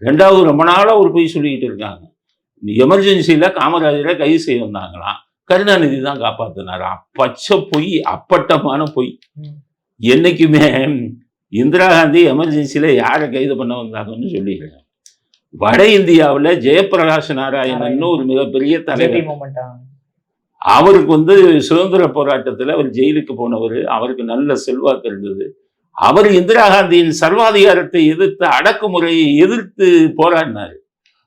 ரெண்டாவது ரொம்ப நாளாக ஒரு பொய் சொல்லிக்கிட்டு இருக்காங்க. எமர்ஜென்சியில் காமராஜரை கைது செய்ய வந்தாங்களாம், கருணாநிதி தான் காப்பாற்றினாரா. பச்சை பொய், அப்பட்டமான பொய். என்னைக்குமே இந்திரா காந்தி எமர்ஜென்சியில் யாரை கைது பண்ண வந்தாங்கன்னு சொல்லிடுறேன். வட இந்தியாவில் ஜெயபிரகாஷ் நாராயணன் ஒரு மிகப்பெரிய தலைவர். அவருக்கு சுதந்திர போராட்டத்தில் அவர் ஜெயிலுக்கு போனவர். அவருக்கு நல்ல செல்வாக்கு இருந்தது. அவர் இந்திரா காந்தியின் சர்வாதிகாரத்தை எதிர்த்து, அடக்குமுறையை எதிர்த்து போராடினார்.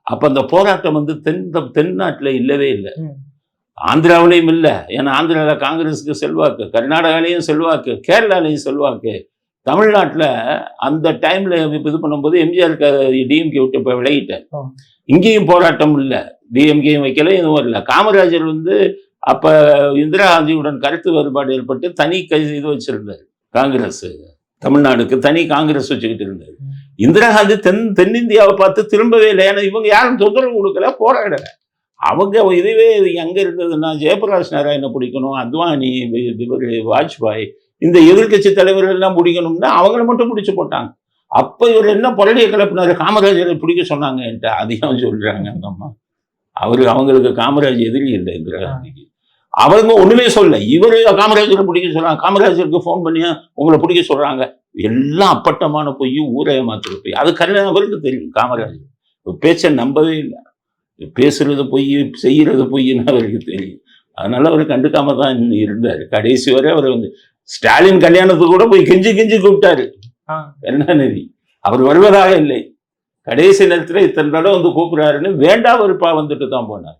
அப்ப அந்த போராட்டம் தென்னாட்டில் இல்லவே இல்லை, ஆந்திராவிலையும் இல்லை. ஏன்னா ஆந்திராவில் காங்கிரஸுக்கு செல்வாக்கு, கர்நாடகாலையும் செல்வாக்கு, கேரளாலையும் செல்வாக்கு. தமிழ்நாட்டில் அந்த டைம்ல இது பண்ணும்போது எம்ஜிஆர் டிஎம்கே விட்டு இப்போ விலகிட்டார். இங்கேயும் போராட்டம் இல்லை, டிஎம்கேயும் வைக்கல, எதுவும் இல்லை. காமராஜர் அப்ப இந்திரா காந்தியுடன் கருத்து வேறுபாடு ஏற்பட்டு தனி இது வச்சிருந்தார். காங்கிரஸ் தமிழ்நாடுக்கு தனி காங்கிரஸ் வச்சுக்கிட்டு இருந்தார். இந்திரா காந்தி தென்னிந்தியாவை பார்த்து திரும்பவே இல்லை. ஏன்னா இவங்க யாரும் தொந்தரவு கொடுக்கல, போராடல. அவங்க இதுவே எங்க இருந்ததுன்னா ஜெயபிரகாஷ் நாராயணனை பிடிக்கணும், அத்வானி, வாஜ்பாய், இந்த எதிர்கட்சி தலைவர்கள் எல்லாம் பிடிக்கணும்னா அவங்கள மட்டும் பிடிச்சு போட்டாங்க. அப்ப இவர் என்ன பொருளிய கிளப்பினாரு, காமராஜரை பிடிக்க சொன்னாங்க என்கிட்ட. அதையும் சொல்றாங்க அந்த அம்மா. அவங்களுக்கு காமராஜ் எதிரி இல்லை இந்திரா காந்திக்கு. அவங்க ஒண்ணுமே சொல்ல, இவரு காமராஜரை பிடிக்க சொல்றாங்க. காமராஜருக்கு போன் பண்ணியா உங்களை பிடிக்க சொல்றாங்க. எல்லாம் அப்பட்டமான பொய், ஊரே மாத்திர பொய். அது அவருக்கு தெரியும். காமராஜர் பேச்சை நம்பவே இல்லை. பேசுறது பொய், செய்யறது பொய்ன்னு அவருக்கு தெரியும். அதனால அவர் கண்டுக்காம தான் இருந்தார் கடைசி வரை. அவர் ஸ்டாலின் கல்யாணத்துக்கு கூட போய் கெஞ்சி கூப்பிட்டாரு கருணாநிதி. அவர் வருவதாக இல்லை. கடைசி நேரத்தில் இத்தனை தடவை கூப்பிடுறாருன்னு வேண்டாம் வெறுப்பா வந்துட்டு தான் போனார்.